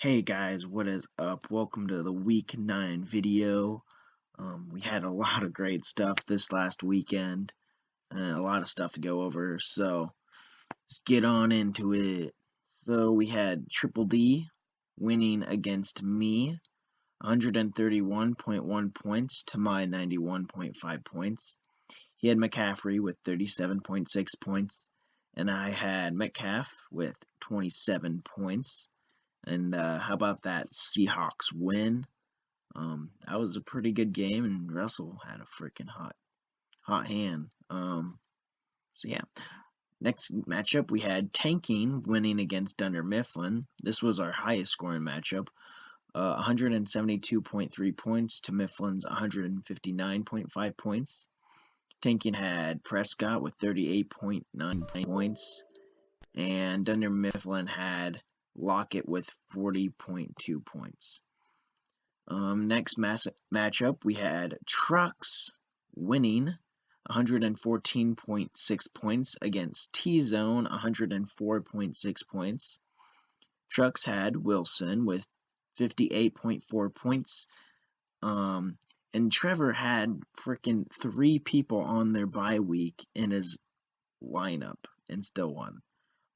Hey guys, what is up? Welcome to the week 9 video. We had a lot of great stuff this last weekend and a lot of stuff to go over, so let's get on into it. So we had Triple D winning against me, 131.1 points to my 91.5 points. He had McCaffrey with 37.6 points, and I had Metcalf with 27 points. And how about that Seahawks win? That was a pretty good game, and Russell had a freaking hot hand. So yeah. Next matchup, we had Tanking winning against Dunder Mifflin. This was our highest scoring matchup. 172.3 points to Mifflin's 159.5 points. Tanking had Prescott with 38.9 points, and Dunder Mifflin had Lockett with 40.2 points. Next matchup, we had Trucks winning 114.6 points against T-Zone 104.6 points. Trucks had Wilson with 58.4 points. And Trevor had freaking 3 people on their bye week in his lineup and still won.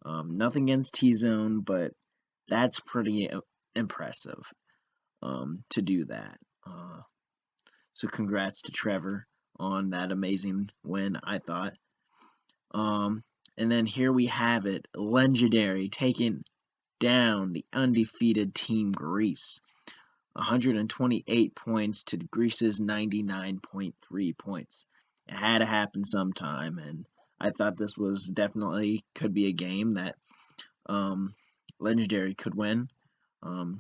Nothing against T-Zone, but that's pretty impressive to do that. So congrats to Trevor on that amazing win, I thought. And then here we have it, Legendary taking down the undefeated Team Greece. 128 points to Greece's 99.3 points. It had to happen sometime, and I thought this was definitely could be a game that Legendary could win.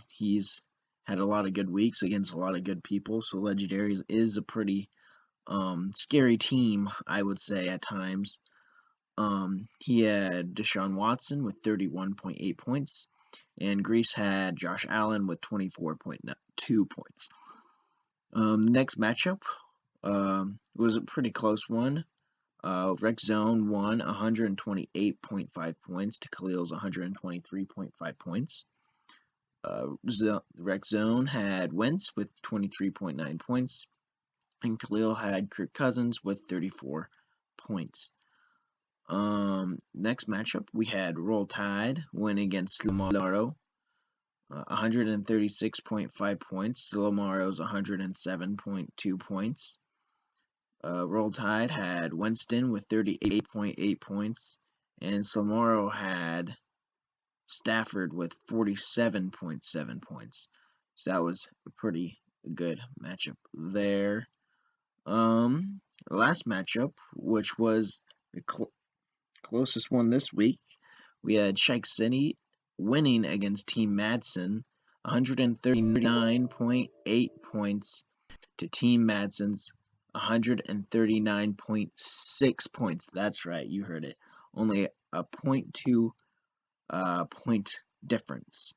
He's had a lot of good weeks against a lot of good people, so Legendary is a pretty scary team, I would say, at times. He had Deshaun Watson with 31.8 points, and Greece had Josh Allen with 24.2 points. Next matchup was a pretty close one. Rex Zone won 128.5 points to Khalil's 123.5 points. Rex Zone had Wentz with 23.9 points, and Khalil had Kirk Cousins with 34 points. Next matchup, we had Roll Tide win against Lamaro, 136.5 points to Lamaro's 107.2 points. Roll Tide had Winston with 38.8 points, and Samaro had Stafford with 47.7 points. So that was a pretty good matchup there. Last matchup, which was the closest one this week, we had Shike City winning against Team Madsen, 139.8 points to Team Madsen's 139.6 points. That's right, you heard it. Only a 0.2 point difference,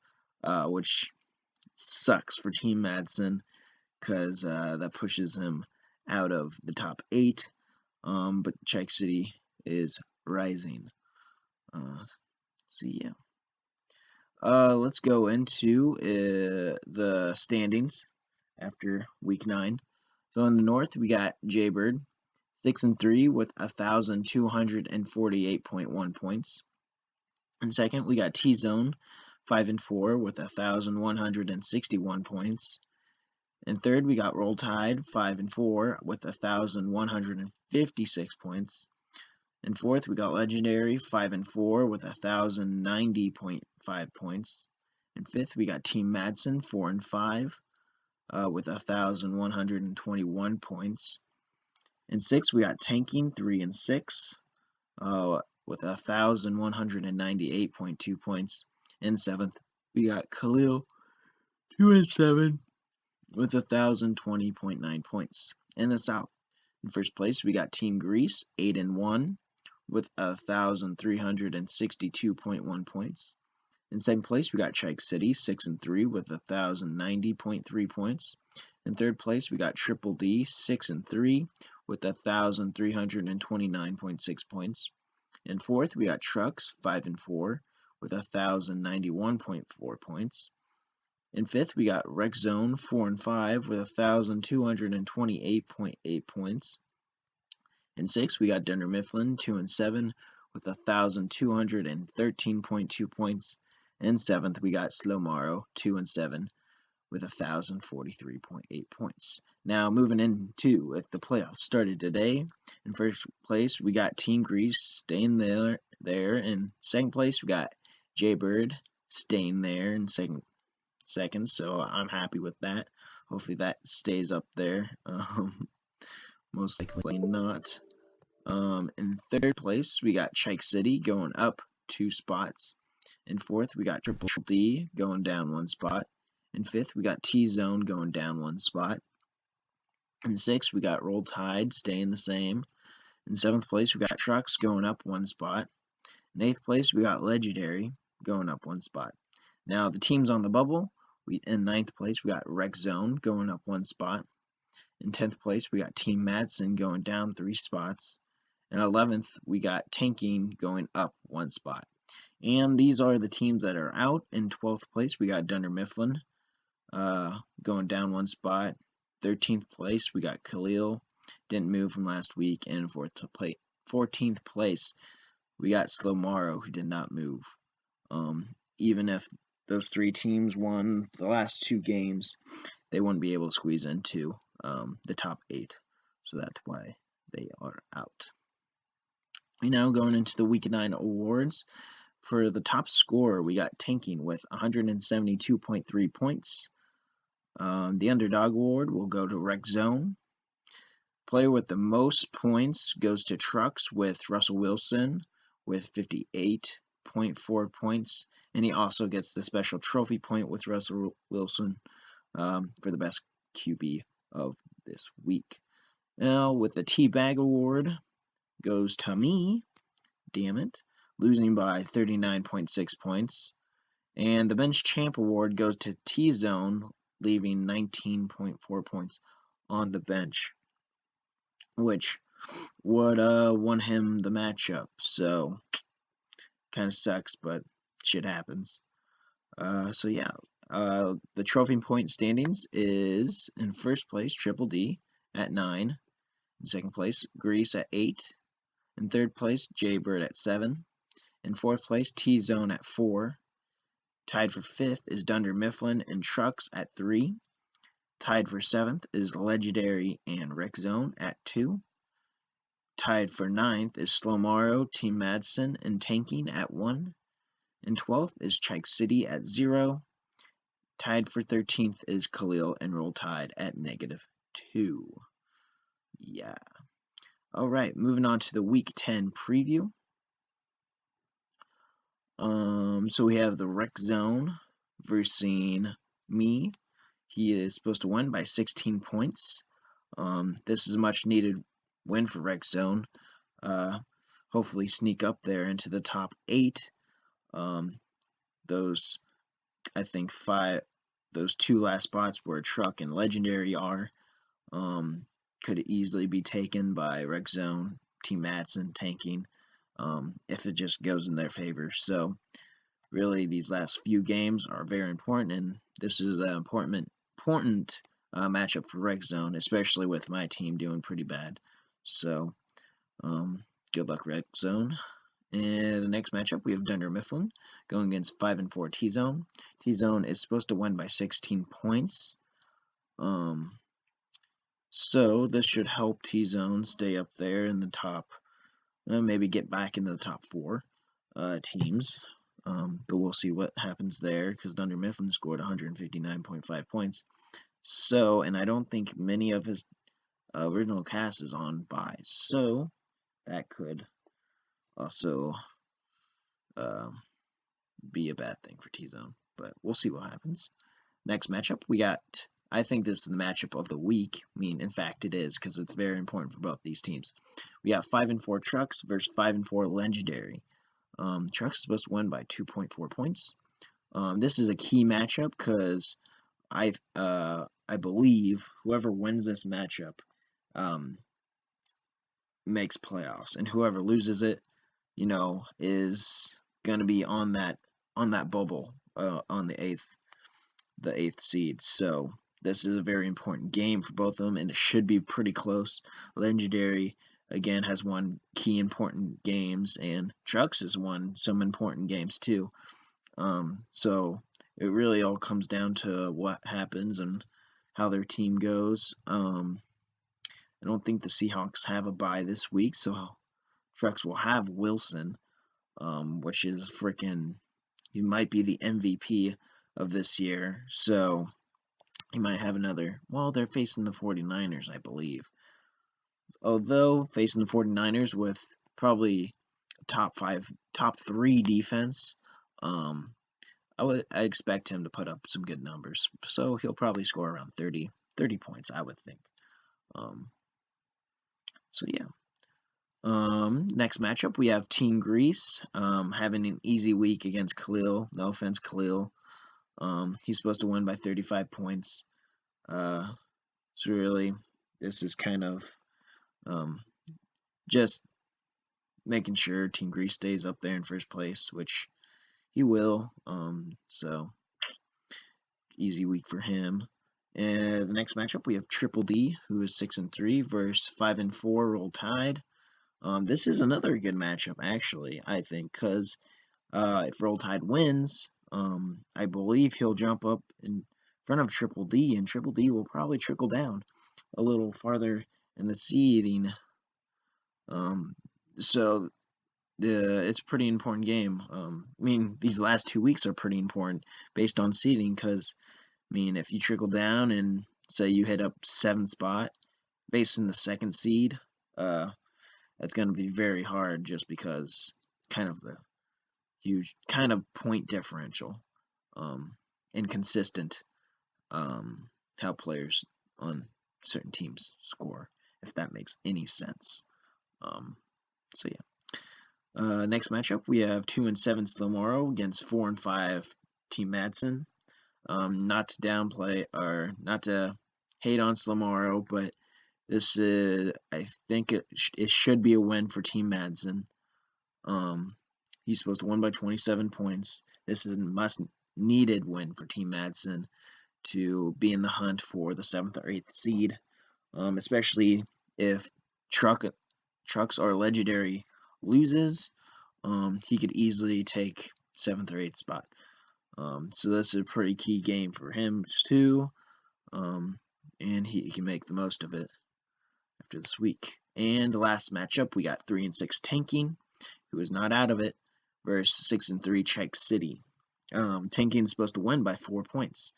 which sucks for Team Madsen because that pushes him out of the top 8. But Czech City is rising. So yeah. Let's go into the standings after week 9. So in the North, we got Jaybird, 6-3 with 1,248.1 points. In second, we got T-Zone, 5-4 with 1,161 points. In third, we got Roll Tide, 5-4 with 1,156 points. In fourth, we got Legendary, 5-4 with 1,090.5 points. In fifth, we got Team Madsen, 4-5 with 1,121 points. In sixth, we got Tanking, 3-6 with 1,198.2 points. In seventh, we got Khalil, 2-7 with 1,020.9 points. In the South, in first place, we got Team Greece, 8-1 with 1,362.1 points. In second place, we got Chike City, 6-3 with 1,090.3 points. In third place, we got Triple D, 6-3 with 1,329.6 points. In fourth, we got Trucks, 5-4 with 1,091.4 points. In fifth, we got Rex Zone 4 and 5 with 1,228.8 points. In sixth, we got Dunder Mifflin 2 and 7 with 1,213.2 points. In seventh, we got Slow Morrow 2 and 7 with 1,043.8 points. Now moving into if the playoffs started today. In first place, we got Team Grease staying there. In second place, we got Jaybird staying there in second. So I'm happy with that. Hopefully that stays up there. Most likely not. In third place, we got Chike City going up 2 spots. In fourth, we got Triple D going down 1 spot. In fifth, we got T-Zone going down 1 spot. In sixth, we got Roll Tide staying the same. In seventh place, we got Trucks going up 1 spot. In eighth place, we got Legendary going up 1 spot. Now, the teams on the bubble, in ninth place, we got Rex Zone going up 1 spot. In 10th place, we got Team Madsen going down 3 spots. In 11th, we got Tanking going up 1 spot. And these are the teams that are out. In 12th place, we got Dunder Mifflin going down 1 spot. 13th place, we got Khalil, didn't move from last week. And 14th place, we got Slow Morrow, who did not move. Even if those 3 teams won the last 2 games, they wouldn't be able to squeeze into the top 8. So that's why they are out. We now going into the Week 9 awards. For the top scorer, we got Tanking with 172.3 points. The Underdog Award will go to Rex Zone. Player with the most points goes to Trucks with Russell Wilson with 58.4 points. And he also gets the special trophy point with Russell Wilson for the best QB of this week. Now, with the Teabag Award, goes to me, damn it, losing by 39.6 points. And the Bench Champ Award goes to T-Zone, leaving 19.4 points on the bench, which would won him the matchup. So, kind of sucks, but shit happens. So yeah, the trophy point standings is in first place Triple D at 9. In second place, Grease at 8. In third place, Jaybird at 7. In fourth place, T-Zone at 4. Tied for fifth is Dunder Mifflin and Trucks at 3. Tied for seventh is Legendary and Rex Zone at 2. Tied for ninth is Slow Morrow, Team Madsen, and Tanking at 1. And 12th is Chike City at 0. Tied for 13th is Khalil and Roll Tide at -2. Yeah. Alright, moving on to the Week 10 preview. So we have the Rex Zone versus me. He is supposed to win by 16 points. This is a much needed win for Rex Zone. Hopefully sneak up there into the top 8. Those, I think, 5, those 2 last spots where Truck and Legendary are, could easily be taken by Rex Zone, Team Madsen, Tanking, if it just goes in their favor. So, really, these last few games are very important, and this is an important matchup for Rex Zone, especially with my team doing pretty bad. So, good luck, Rex Zone. And the next matchup, we have Dunder Mifflin going against 5 and 4 T-Zone. T-Zone is supposed to win by 16 points. So this should help T-Zone stay up there in the top, maybe get back into the top 4 teams. But we'll see what happens there, because Dunder Mifflin scored 159.5 points. So, and I don't think many of his original cast is on bye. So, that could also be a bad thing for T-Zone. But we'll see what happens. Next matchup, we got, I think this is the matchup of the week. I mean, in fact, it is, because it's very important for both these teams. We got 5 and 4 Trucks versus 5 and 4 Legendary. Trucks is supposed to win by 2.4 points. This is a key matchup because I believe whoever wins this matchup makes playoffs, and whoever loses it, is going to be on that bubble on the 8th the 8th seed. So this is a very important game for both of them, and it should be pretty close. Legendary again has won key important games, and Trucks has won some important games too. So it really all comes down to what happens and how their team goes. I don't think the Seahawks have a bye this week, so Trucks will have Wilson, which is freaking. He might be the MVP of this year, so he might have another. Well, they're facing the 49ers, I believe. Although facing the 49ers with probably top 5, top 3 defense, um, I expect him to put up some good numbers. So he'll probably score around 30 points, I would think. Um, so yeah. Next matchup we have Team Greece having an easy week against Khalil. No offense, Khalil. He's supposed to win by 35 points. So really, this is kind of just making sure Team Greece stays up there in first place, which he will. So easy week for him. And the next matchup we have Triple D, who is 6-3 versus 5-4 Roll Tide. This is another good matchup, actually, I think, because if Roll Tide wins, I believe he'll jump up in front of Triple D, and Triple D will probably trickle down a little farther in the seeding. So it's a pretty important game. I mean, these last 2 weeks are pretty important based on seeding, because I mean, if you trickle down and say you hit up 7th spot, based in the 2nd seed, that's going to be very hard just because kind of the huge kind of point differential, inconsistent, how players on certain teams score, if that makes any sense. So yeah. Next matchup we have 2-7 Slomoro against 4-5 Team Madsen. Not to downplay or not to hate on Slomoro, but this is, I think it should be a win for Team Madsen. He's supposed to win by 27 points. This is a must-needed win for Team Madsen to be in the hunt for the 7th or 8th seed, especially if Trucks or Legendary loses. He could easily take 7th or 8th spot. So this is a pretty key game for him too, and he can make the most of it after this week. And the last matchup, we got 3-6 Tanking, who is not out of it, versus 6-3 Czech City. Tanking is supposed to win by 4 points.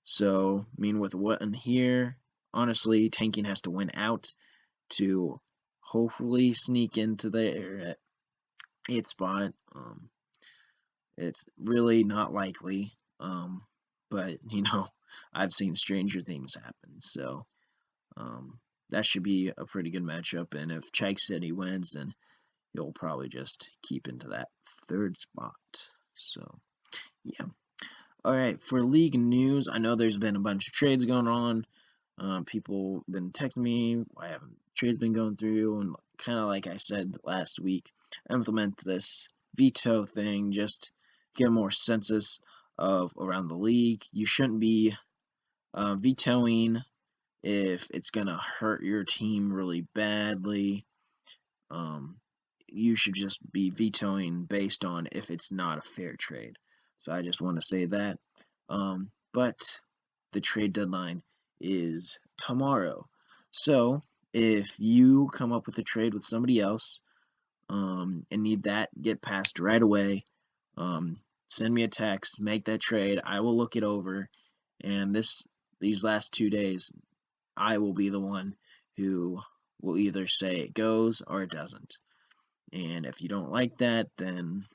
So, I mean, with what in here, honestly, Tanking has to win out to hopefully sneak into the 8th spot. It's really not likely, but, I've seen stranger things happen. So, that should be a pretty good matchup. And if Czech City wins, then he'll probably just keep into that 3rd spot. So, yeah. All right, for league news, I know there's been a bunch of trades going on. People been texting me why haven't trades been going through, and kind of like I said last week, implement this veto thing, just get a more census of around the league. You shouldn't be vetoing if it's gonna hurt your team really badly. You should just be vetoing based on if it's not a fair trade. So I just want to say that. But the trade deadline is tomorrow. So if you come up with a trade with somebody else and need that get passed right away, send me a text, make that trade. I will look it over, and these last 2 days, I will be the one who will either say it goes or it doesn't. And if you don't like that, then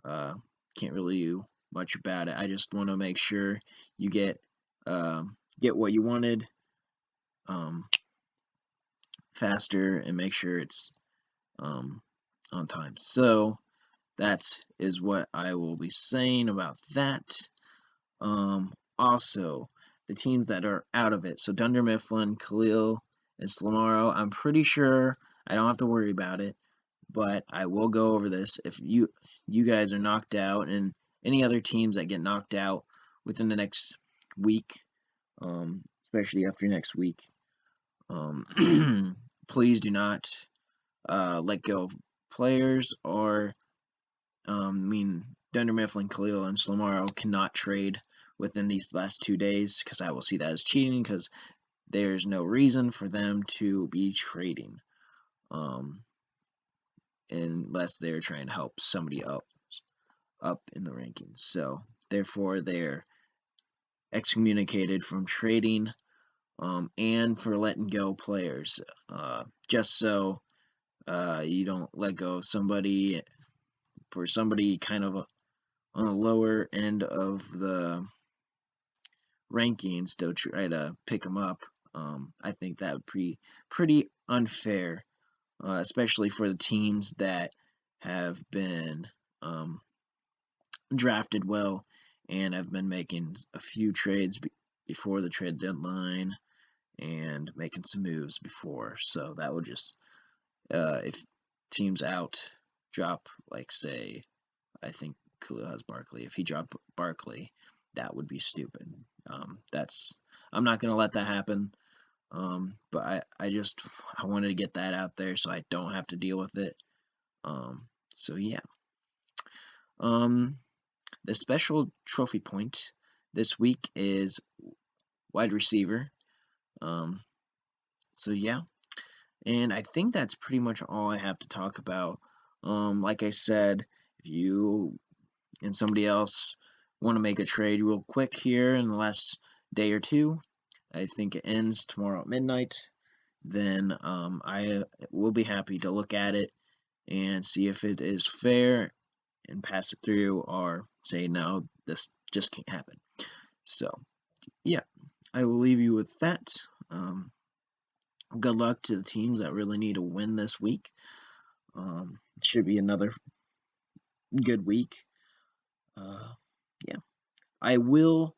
can't really do much about it. I just want to make sure you get what you wanted faster and make sure it's on time. So that is what I will be saying about that. Also, the teams that are out of it. So Dunder Mifflin, Khalil, and Slomaro, I'm pretty sure I don't have to worry about it, but I will go over this. If you guys are knocked out and any other teams that get knocked out within the next week, especially after next week. Please do not let go of players or Dunder Mifflin, Khalil, and Slamaro cannot trade within these last 2 days because I will see that as cheating because there's no reason for them to be trading unless they're trying to help somebody up in the rankings. So therefore, they're excommunicated from trading and for letting go players. Just so you don't let go of somebody for somebody kind of on the lower end of the rankings to try to pick them up. I think that would be pretty unfair, especially for the teams that have been drafted well and have been making a few trades before the trade deadline and making some moves before. So that would just, if teams out drop, like, say, I think Khalil has Barkley. If he dropped Barkley, that would be stupid. I'm not gonna let that happen. But I wanted to get that out there so I don't have to deal with it. So yeah. The special trophy point this week is wide receiver. So yeah. And I think that's pretty much all I have to talk about. Like I said, if you and somebody else want to make a trade real quick here in the last day or two, I think it ends tomorrow at midnight, then I will be happy to look at it and see if it is fair and pass it through or say, no, this just can't happen. So, yeah, I will leave you with that. Good luck to the teams that really need a win this week. It should be another good week. Yeah, I will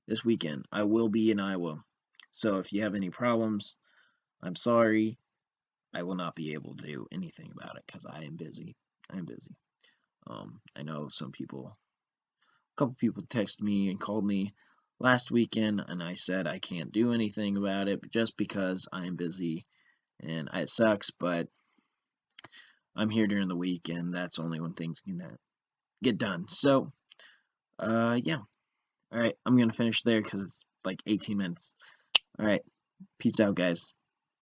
this weekend. I will be in Iowa. So if you have any problems, I'm sorry. I will not be able to do anything about it because I am busy. I am busy. I know a couple people texted me and called me last weekend, and I said I can't do anything about it just because I am busy, and it sucks. But I'm here during the week, and that's only when things can get done. So, yeah. All right, I'm gonna finish there because it's like 18 minutes. All right, peace out, guys.